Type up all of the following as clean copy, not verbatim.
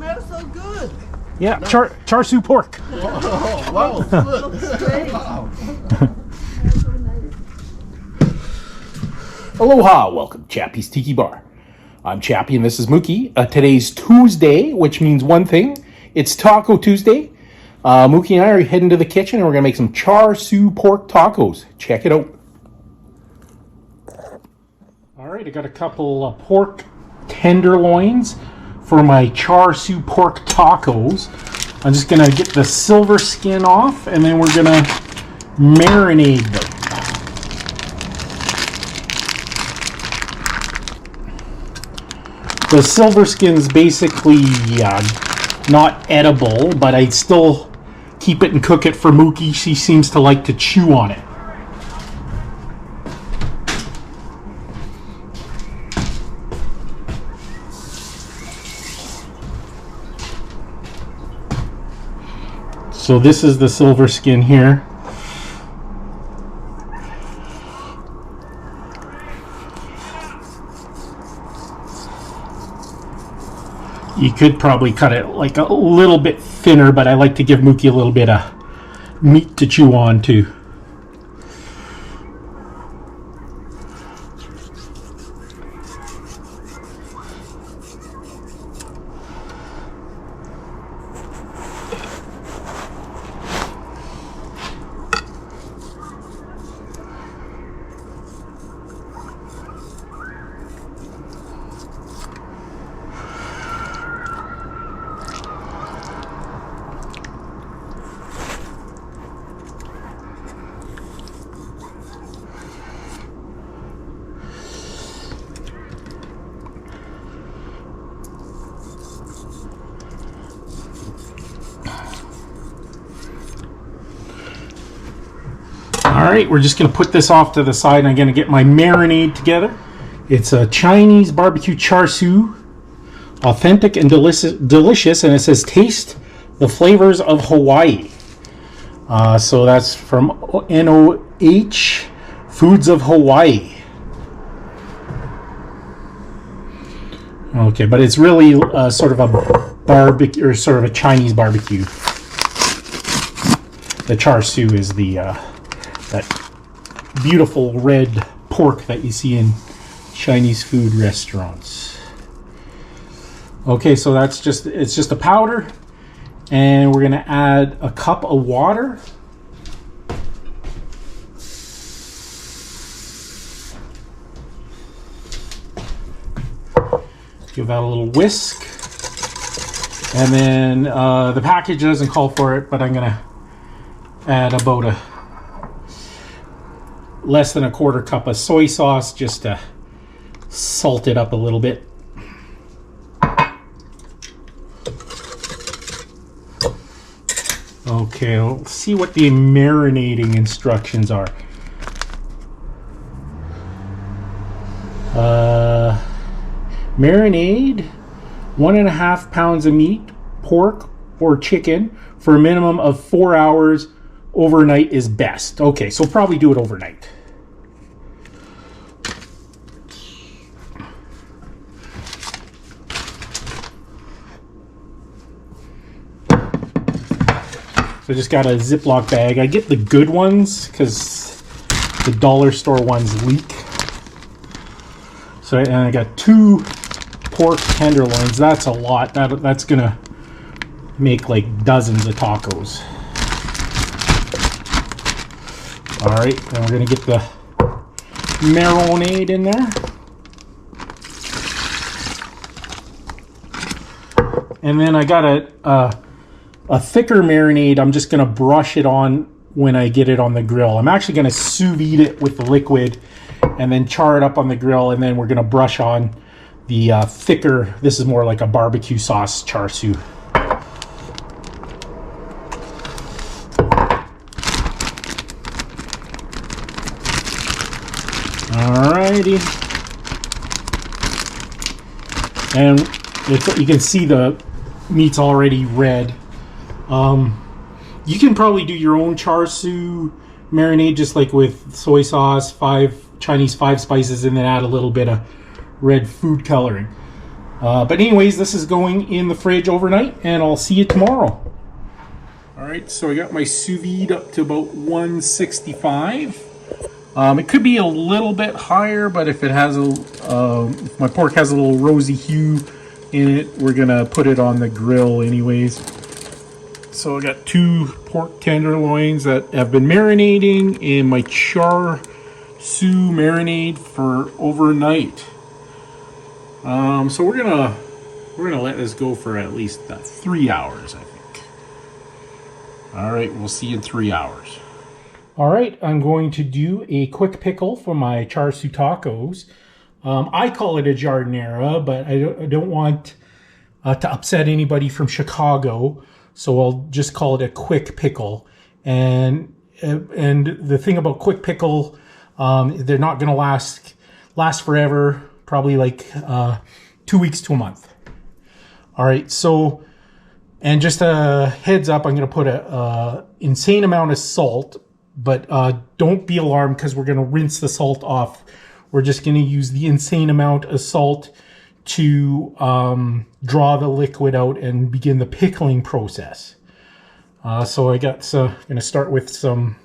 smells so good. Yeah, char siu pork. Oh, wow. Looks great. Wow. Aloha, welcome to Chappie's Tiki Bar. I'm Chappie and this is Mookie. Today's Tuesday, which means one thing. It's Taco Tuesday. Mookie and I are heading to the kitchen and we're going to make some char siu pork tacos. Check it out. Alright, I got a couple pork tenderloins for my char siu pork tacos. I'm just going to get the silver skin off and then we're going to marinate them. The silver skin's basically not edible, but I still keep it and cook it for Mookie. She seems to like to chew on it. So this is the silver skin here. You could probably cut it like a little bit thinner, but I like to give Mookie a little bit of meat to chew on too. Alright, we're just going to put this off to the side. I'm going to get my marinade together. It's a Chinese BBQ char siu. Authentic and delicious, and it says taste the flavors of Hawaii. So that's from NOH Foods of Hawaii. Okay, but it's really sort of a barbecue, or sort of a Chinese barbecue. The char siu is the that beautiful red pork that you see in Chinese food restaurants. Okay, so it's just a powder, and we're gonna add a cup of water. Give that a little whisk, and then the package doesn't call for it, but I'm gonna add about less than a quarter cup of soy sauce just to salt it up a little bit. Okay, let's see what the marinating instructions are. Marinade 1.5 pounds of meat, pork or chicken for a minimum of 4 hours. Overnight is best. Okay, so probably do it overnight. So I just got a Ziploc bag. I get the good ones because the dollar store ones leak. So and I got 2 pork tenderloins. That's a lot. That's gonna make like dozens of tacos. All right, then we're gonna get the marinade in there. And then I got a thicker marinade. I'm just gonna brush it on when I get it on the grill. I'm actually gonna sous vide it with the liquid and then char it up on the grill, and then we're gonna brush on the thicker, this is more like a barbecue sauce char siu. Alrighty, and you can see the meat's already red. You can probably do your own char siu marinade just like with soy sauce, Chinese 5 spices, and then add a little bit of red food coloring. But anyways, this is going in the fridge overnight, and I'll see you tomorrow. All right, so I got my sous vide up to about 165. It could be a little bit higher, but if it has if my pork has a little rosy hue in it, we're gonna put it on the grill anyways. So I got 2 pork tenderloins that have been marinating in my Char Siu marinade for overnight. So we're gonna let this go for at least 3 hours, I think. All right, we'll see you in 3 hours. All right, I'm going to do a quick pickle for my Char Siu Tacos. I call it a giardiniera, but I don't want to upset anybody from Chicago, so I'll just call it a quick pickle. And the thing about quick pickle, they're not going to last forever, probably like 2 weeks to a month. All right, so, and just a heads up, I'm going to put a insane amount of salt, but don't be alarmed because we're going to rinse the salt off. We're just going to use the insane amount of salt to draw the liquid out and begin the pickling process. So I'm going to start with some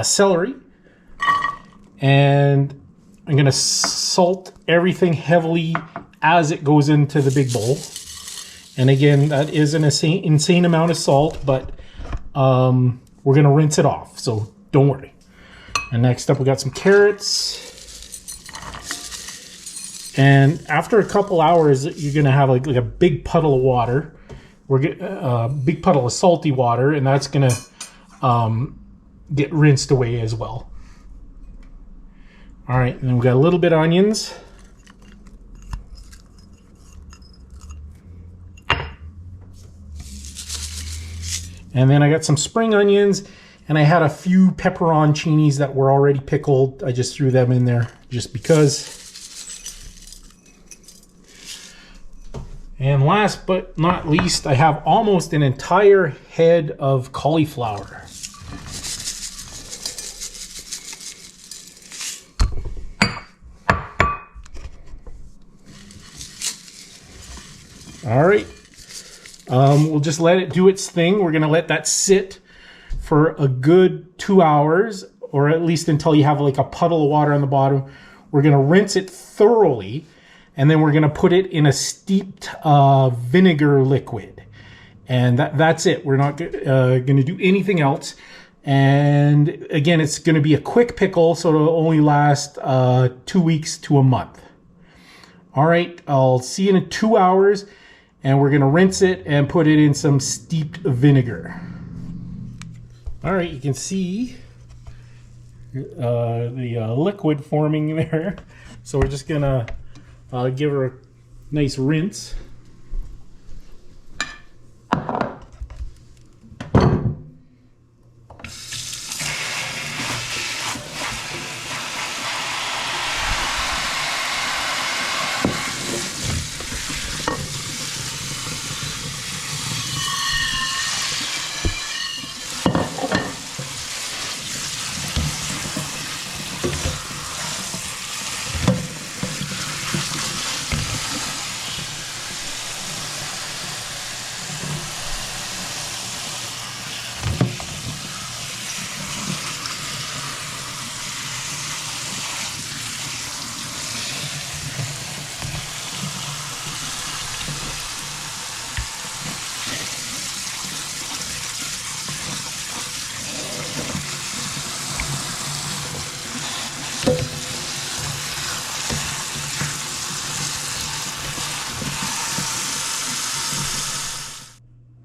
celery, and I'm going to salt everything heavily as it goes into the big bowl. And again, that is an insane amount of salt, but we're going to rinse it off, so don't worry. And next up, we got some carrots. And after a couple hours, you're going to have like a big puddle of water. We're getting a big puddle of salty water, and that's going to get rinsed away as well. All right, and then we got a little bit of onions. And then I got some spring onions, and I had a few pepperoncinis that were already pickled. I just threw them in there just because. And last but not least, I have almost an entire head of cauliflower. All right. We'll just let it do its thing. We're going to let that sit for a good 2 hours, or at least until you have like a puddle of water on the bottom. We're going to rinse it thoroughly, and then we're going to put it in a steeped vinegar liquid. And that's it. We're not going to do anything else. And again, it's going to be a quick pickle, so it'll only last 2 weeks to a month. All right, I'll see you in 2 hours. And we're going to rinse it and put it in some steeped vinegar. All right, you can see the liquid forming there. So we're just going to give her a nice rinse.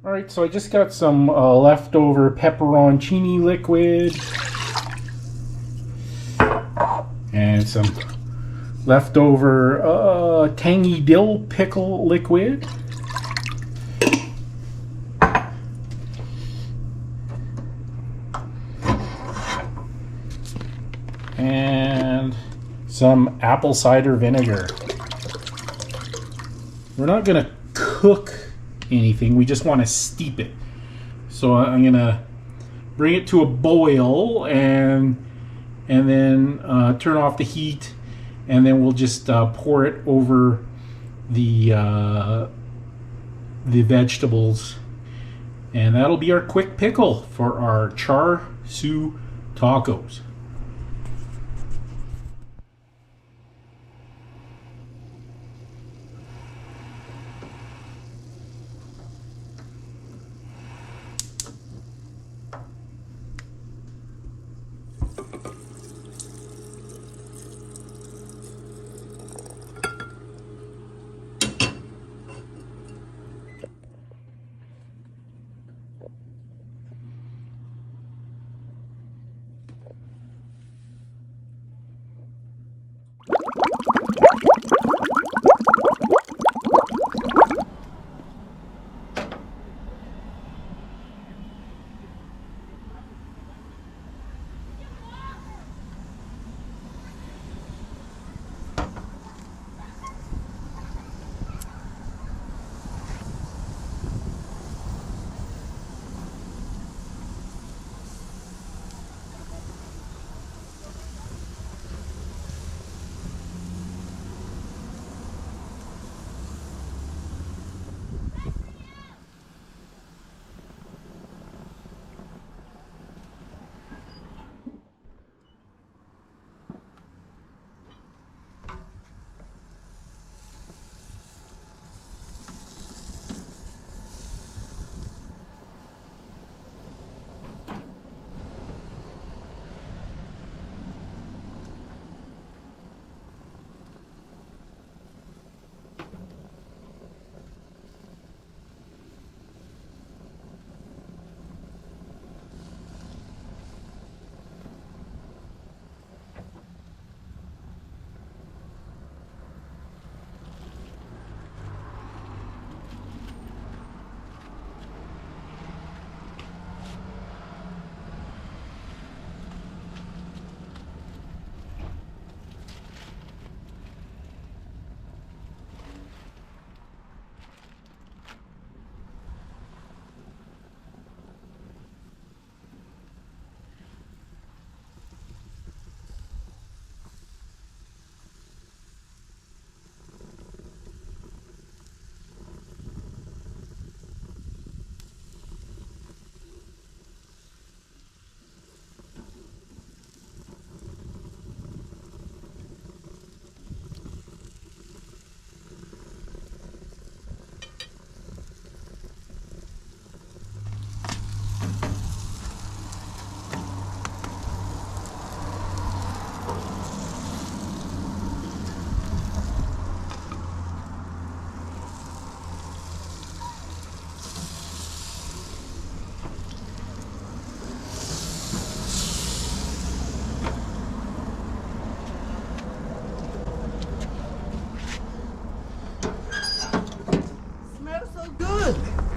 All right, so I just got some leftover pepperoncini liquid and some leftover tangy dill pickle liquid. And some apple cider vinegar. We're not going to cook anything, we just want to steep it. So I'm gonna bring it to a boil and then turn off the heat, and then we'll just pour it over the vegetables, and that'll be our quick pickle for our Char Siu Tacos.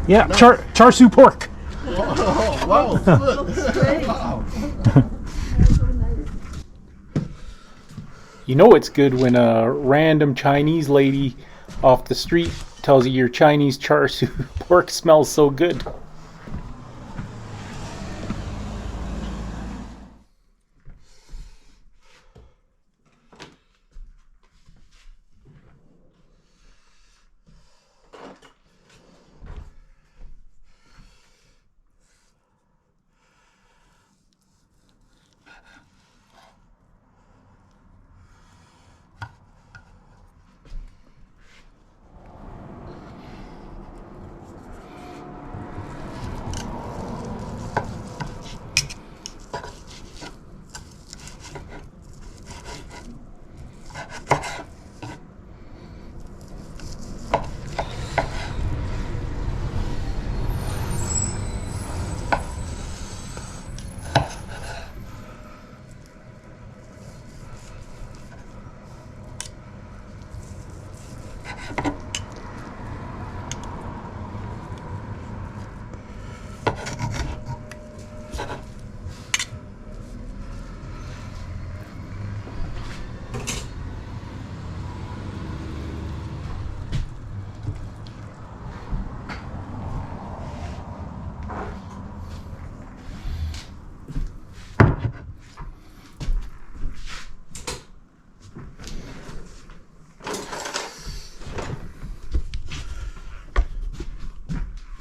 Yeah, char siu pork. Oh, wow, good. Wow. You know it's good when a random Chinese lady off the street tells you your Chinese char siu pork smells so good.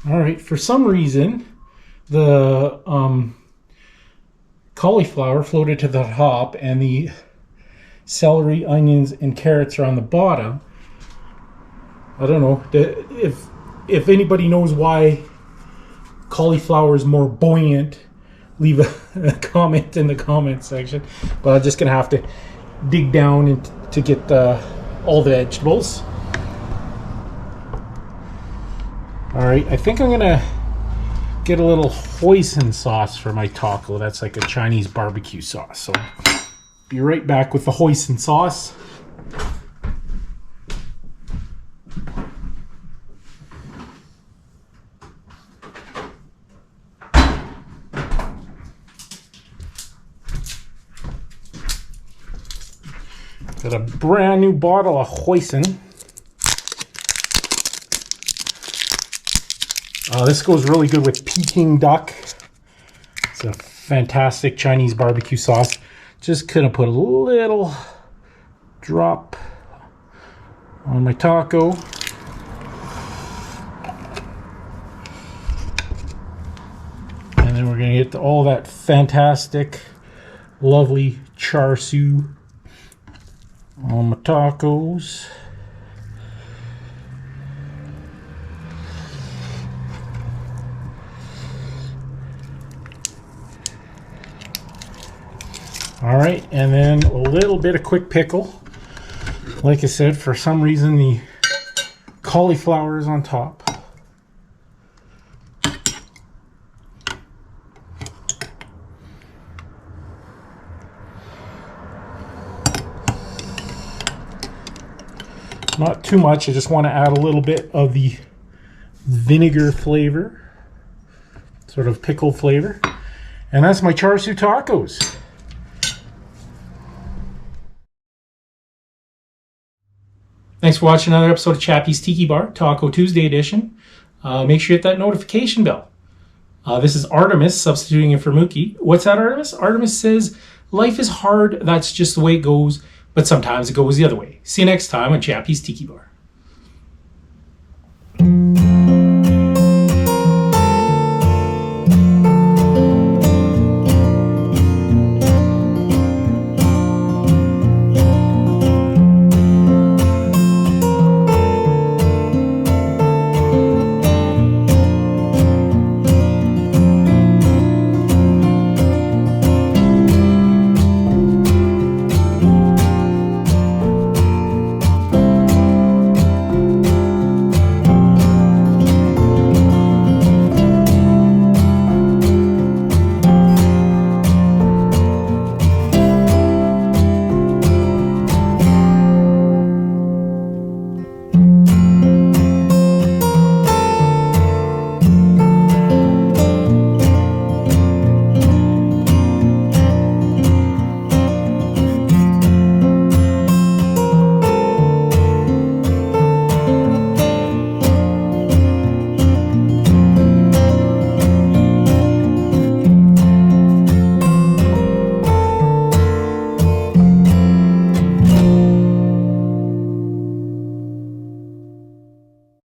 All right, for some reason, the cauliflower floated to the top and the celery, onions, and carrots are on the bottom. I don't know if anybody knows why cauliflower is more buoyant, leave a comment in the comment section. But I'm just gonna have to dig down to get all the vegetables. All right, I think I'm gonna get a little hoisin sauce for my taco. That's like a Chinese barbecue sauce. So be right back with the hoisin sauce. Got a brand new bottle of hoisin. This goes really good with Peking duck. It's a fantastic Chinese barbecue sauce. Just gonna put a little drop on my taco. And then we're gonna get all that fantastic, lovely char siu on my tacos. All right, and then a little bit of quick pickle. Like I said, for some reason the cauliflower is on top. Not too much, I just want to add a little bit of the vinegar flavor, sort of pickle flavor. And that's my char siu tacos. Thanks for watching another episode of Chappie's Tiki Bar, Taco Tuesday edition. Make sure you hit that notification bell. This is Artemis substituting in for Mookie. What's that, Artemis? Artemis says, life is hard, that's just the way it goes, but sometimes it goes the other way. See you next time on Chappie's Tiki Bar.